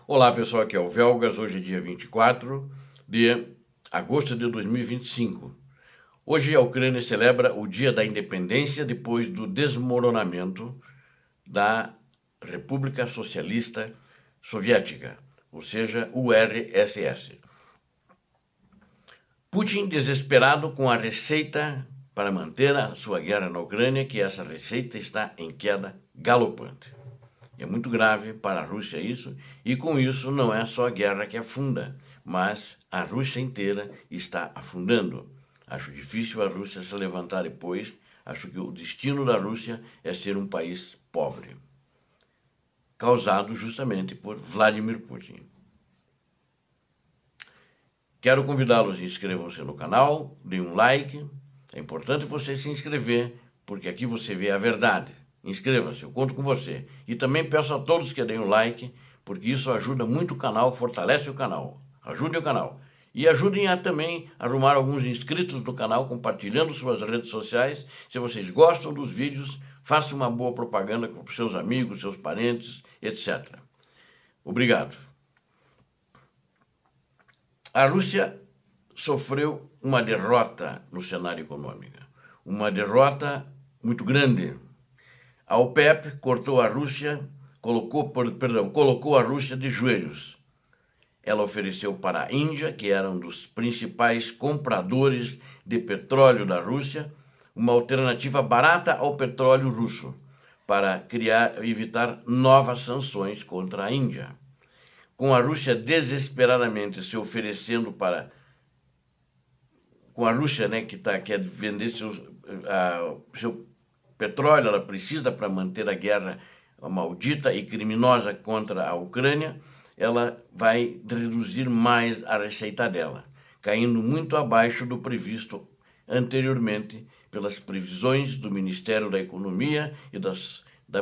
Olá pessoal, aqui é o Velgas, hoje é dia 24 de agosto de 2025. Hoje a Ucrânia celebra o dia da independência depois do desmoronamento da República Socialista Soviética, ou seja, URSS. Putin desesperado com a receita para manter a sua guerra na Ucrânia, que essa receita está em queda galopante. É muito grave para a Rússia isso, e com isso não é só a guerra que afunda, mas a Rússia inteira está afundando. Acho difícil a Rússia se levantar depois, acho que o destino da Rússia é ser um país pobre, causado justamente por Vladimir Putin. Quero convidá-los a inscrevam-se no canal, deem um like, é importante você se inscrever, porque aqui você vê a verdade. Inscreva-se, eu conto com você. E também peço a todos que deem um like, porque isso ajuda muito o canal, fortalece o canal. Ajude o canal. E ajudem a também arrumar alguns inscritos no canal, compartilhando suas redes sociais. Se vocês gostam dos vídeos, façam uma boa propaganda com seus amigos, seus parentes, etc. Obrigado. A Rússia sofreu uma derrota no cenário econômico. Uma derrota muito grande. A OPEP cortou a Rússia, colocou a Rússia de joelhos. Ela ofereceu para a Índia, que era um dos principais compradores de petróleo da Rússia, uma alternativa barata ao petróleo russo, para evitar novas sanções contra a Índia. Com a Rússia desesperadamente se oferecendo para... Com a Rússia, que quer vender seu petróleo, ela precisa para manter a guerra maldita e criminosa contra a Ucrânia, ela vai reduzir mais a receita dela, caindo muito abaixo do previsto anteriormente pelas previsões do Ministério da Economia e do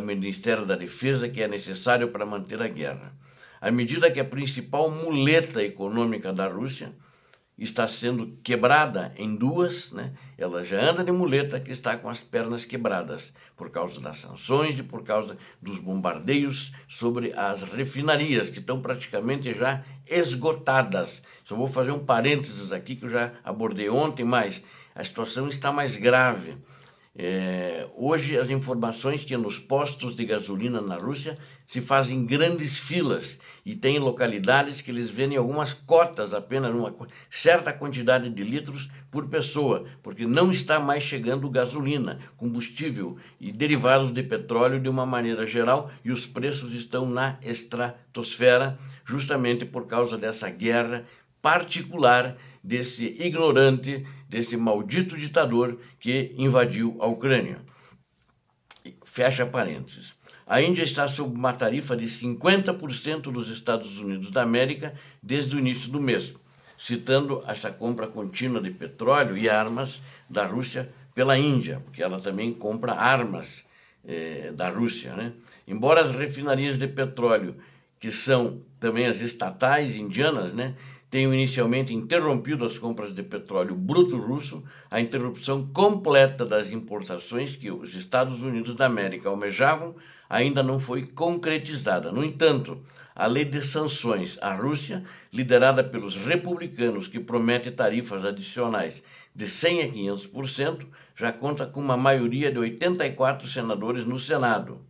Ministério da Defesa, que é necessário para manter a guerra. À medida que a principal muleta econômica da Rússia está sendo quebrada em duas, ela já anda de muleta que está com as pernas quebradas, por causa das sanções e por causa dos bombardeios sobre as refinarias, que estão praticamente já esgotadas. Só vou fazer um parênteses aqui, que eu já abordei ontem, mas a situação está mais grave. Hoje as informações que nos postos de gasolina na Rússia se fazem grandes filas e tem localidades que eles vendem algumas cotas, apenas uma certa quantidade de litros por pessoa, porque não está mais chegando gasolina, combustível e derivados de petróleo de uma maneira geral, e os preços estão na estratosfera justamente por causa dessa guerra particular desse ignorante, desse maldito ditador que invadiu a Ucrânia. Fecha parênteses. A Índia está sob uma tarifa de 50% dos Estados Unidos da América desde o início do mês, citando essa compra contínua de petróleo e armas da Rússia pela Índia, porque ela também compra armas da Rússia, Embora as refinarias de petróleo, que são também as estatais indianas, tenham inicialmente interrompido as compras de petróleo bruto russo, a interrupção completa das importações que os Estados Unidos da América almejavam ainda não foi concretizada. No entanto, a lei de sanções à Rússia, liderada pelos republicanos, que promete tarifas adicionais de 100% a 500%, já conta com uma maioria de 84 senadores no Senado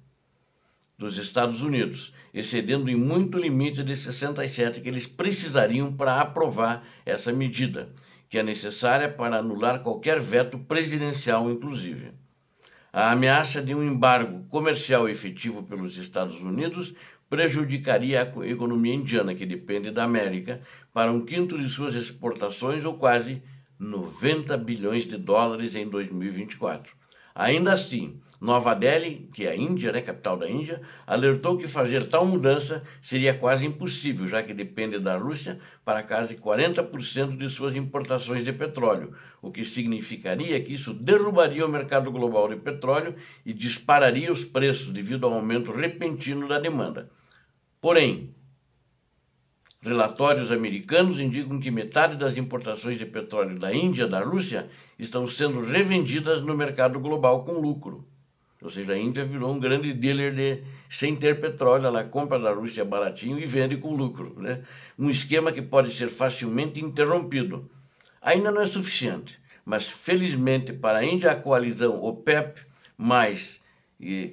dos Estados Unidos, excedendo em muito o limite de 67 que eles precisariam para aprovar essa medida, que é necessária para anular qualquer veto presidencial, inclusive. A ameaça de um embargo comercial efetivo pelos Estados Unidos prejudicaria a economia indiana, que depende da América, para 1/5 de suas exportações, ou quase 90 bilhões de dólares em 2024. Ainda assim, Nova Delhi, que é a Índia, capital da Índia, alertou que fazer tal mudança seria quase impossível, já que depende da Rússia para quase 40% de suas importações de petróleo, o que significaria que isso derrubaria o mercado global de petróleo e dispararia os preços devido ao aumento repentino da demanda. Porém, relatórios americanos indicam que metade das importações de petróleo da Índia e da Rússia estão sendo revendidas no mercado global com lucro. Ou seja, a Índia virou um grande dealer sem ter petróleo, ela compra da Rússia baratinho e vende com lucro, né? Um esquema que pode ser facilmente interrompido. Ainda não é suficiente, mas felizmente para a Índia, a coalizão OPEP mais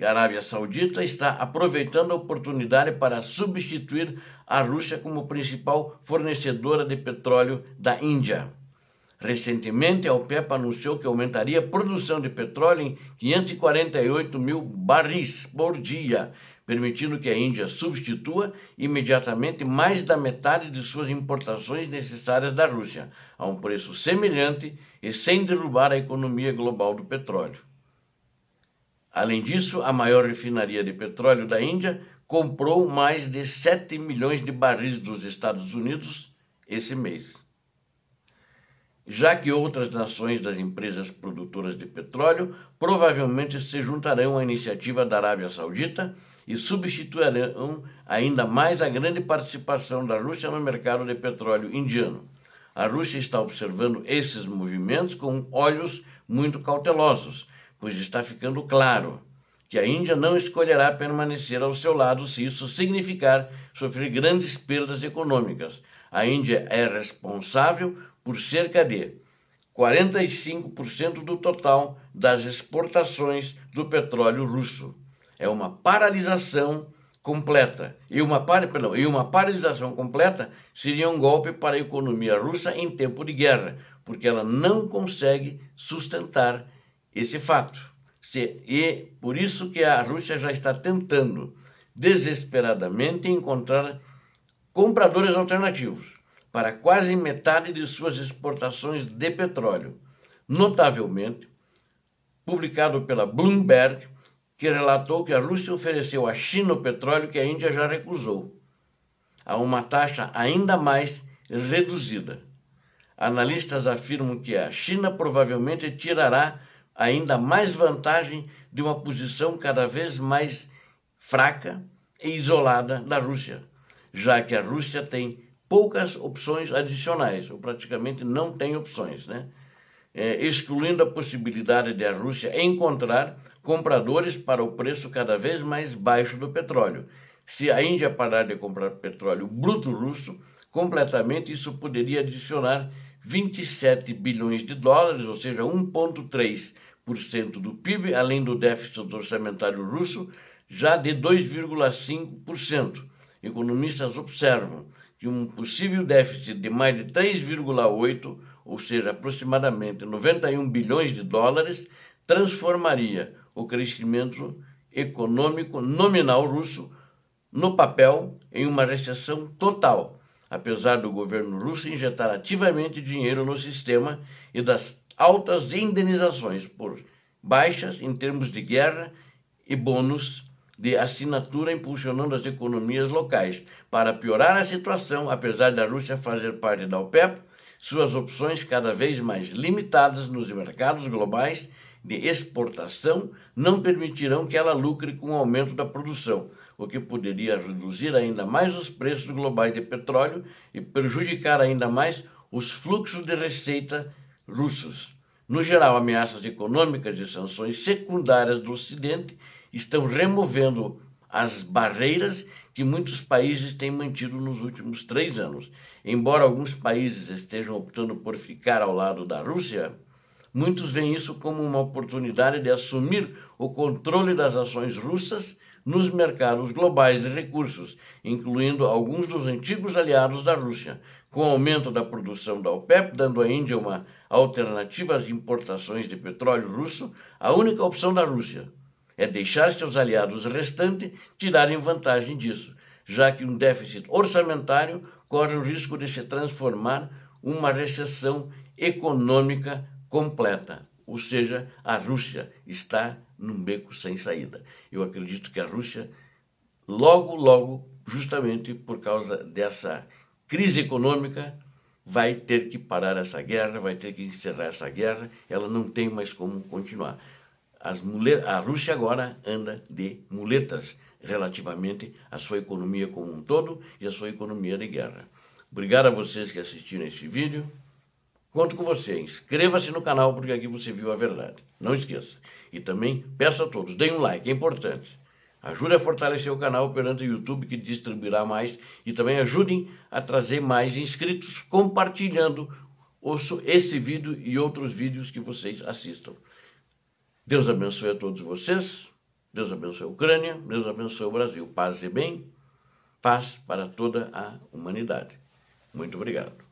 Arábia Saudita está aproveitando a oportunidade para substituir a Rússia como principal fornecedora de petróleo da Índia. Recentemente, a OPEP anunciou que aumentaria a produção de petróleo em 548 mil barris por dia, permitindo que a Índia substitua imediatamente mais da metade de suas importações necessárias da Rússia, a um preço semelhante e sem derrubar a economia global do petróleo. Além disso, a maior refinaria de petróleo da Índia comprou mais de 7 milhões de barris dos Estados Unidos esse mês. Já que outras nações das empresas produtoras de petróleo provavelmente se juntarão à iniciativa da Arábia Saudita e substituirão ainda mais a grande participação da Rússia no mercado de petróleo indiano. A Rússia está observando esses movimentos com olhos muito cautelosos, pois está ficando claro que a Índia não escolherá permanecer ao seu lado se isso significar sofrer grandes perdas econômicas. A Índia é responsável por cerca de 45% do total das exportações do petróleo russo. É uma paralisação completa. E uma paralisação completa seria um golpe para a economia russa em tempo de guerra, porque ela não consegue sustentar esse fato. E por isso que a Rússia já está tentando desesperadamente encontrar compradores alternativos para quase metade de suas exportações de petróleo. Notavelmente, publicado pela Bloomberg, que relatou que a Rússia ofereceu à China o petróleo que a Índia já recusou, a uma taxa ainda mais reduzida. Analistas afirmam que a China provavelmente tirará ainda mais vantagem de uma posição cada vez mais fraca e isolada da Rússia, já que a Rússia tem poucas opções adicionais, ou praticamente não tem opções, né? Excluindo a possibilidade de a Rússia encontrar compradores para o preço cada vez mais baixo do petróleo. Se a Índia parar de comprar petróleo bruto russo, completamente isso poderia adicionar 27 bilhões de dólares, ou seja, 1,3% do PIB, além do déficit orçamentário russo, já de 2,5%. Economistas observam que um possível déficit de mais de 3,8%, ou seja, aproximadamente 91 bilhões de dólares, transformaria o crescimento econômico nominal russo no papel em uma recessão total, apesar do governo russo injetar ativamente dinheiro no sistema e das altas indenizações por baixas em termos de guerra e bônus de assinatura impulsionando as economias locais. Para piorar a situação, apesar da Rússia fazer parte da OPEP, suas opções cada vez mais limitadas nos mercados globais de exportação não permitirão que ela lucre com o aumento da produção, o que poderia reduzir ainda mais os preços globais de petróleo e prejudicar ainda mais os fluxos de receita russos. No geral, ameaças econômicas e sanções secundárias do Ocidente estão removendo as barreiras que muitos países têm mantido nos últimos 3 anos. Embora alguns países estejam optando por ficar ao lado da Rússia, muitos veem isso como uma oportunidade de assumir o controle das ações russas nos mercados globais de recursos, incluindo alguns dos antigos aliados da Rússia. Com o aumento da produção da OPEP, dando à Índia uma alternativa às importações de petróleo russo, a única opção da Rússia é deixar seus aliados restantes tirarem vantagem disso, já que um déficit orçamentário corre o risco de se transformar em uma recessão econômica completa. Ou seja, a Rússia está num beco sem saída. Eu acredito que a Rússia, logo, justamente por causa dessa crise econômica, vai ter que parar essa guerra, vai ter que encerrar essa guerra, ela não tem mais como continuar. A Rússia agora anda de muletas relativamente à sua economia como um todo e à sua economia de guerra. Obrigado a vocês que assistiram este vídeo. Conto com você. Inscreva-se no canal, porque aqui você viu a verdade. Não esqueça. E também peço a todos, deem um like, é importante. Ajude a fortalecer o canal perante o YouTube, que distribuirá mais. E também ajudem a trazer mais inscritos, compartilhando esse vídeo e outros vídeos que vocês assistam. Deus abençoe a todos vocês. Deus abençoe a Ucrânia. Deus abençoe o Brasil. Paz e bem. Paz para toda a humanidade. Muito obrigado.